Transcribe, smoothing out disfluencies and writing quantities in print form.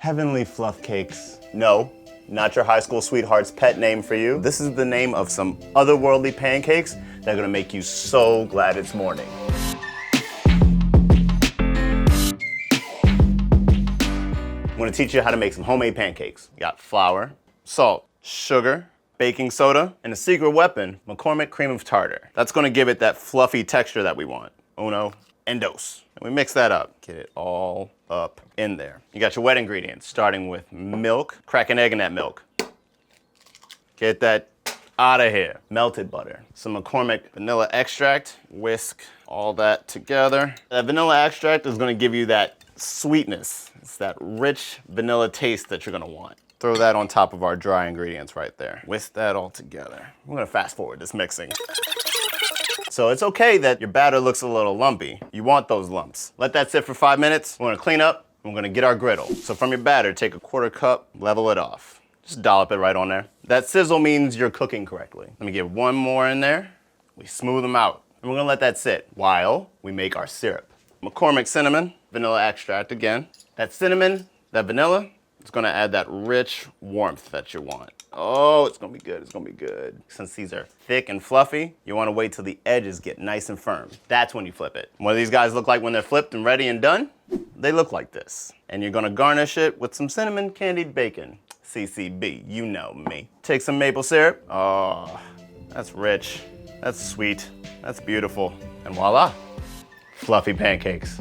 Heavenly Fluff Cakes. No, not your high school sweetheart's pet name for you. This is the name of some otherworldly pancakes that are gonna make you so glad it's morning. I'm gonna teach you how to make some homemade pancakes. You got flour, salt, sugar, baking soda, and a secret weapon, McCormick cream of tartar. That's gonna give it that fluffy texture that we want. Uno and dos. And we mix that up. Get it all up in there. You got your wet ingredients, starting with milk. Crack an egg in that milk. Get that out of here. Melted butter, some McCormick vanilla extract. Whisk all that together. That vanilla extract is gonna give you that sweetness. It's that rich vanilla taste that you're gonna want. Throw that on top of our dry ingredients right there. Whisk that all together. I'm gonna fast forward this mixing. So it's okay that your batter looks a little lumpy. You want those lumps. Let that sit for 5 minutes. We're gonna clean up, and we're gonna get our griddle. So from your batter, take a 1/4 cup, level it off. Just dollop it right on there. That sizzle means you're cooking correctly. Let me get one more in there. We smooth them out. And we're gonna let that sit while we make our syrup. McCormick cinnamon, vanilla extract again. That cinnamon, that vanilla, it's gonna add that rich warmth that you want. Oh, it's gonna be good, it's gonna be good. Since these are thick and fluffy, you wanna wait till the edges get nice and firm. That's when you flip it. What do these guys look like when they're flipped and ready and done? They look like this. And you're gonna garnish it with some cinnamon-candied bacon. CCB, you know me. Take some maple syrup. Oh, that's rich, that's sweet, that's beautiful. And voila, fluffy pancakes.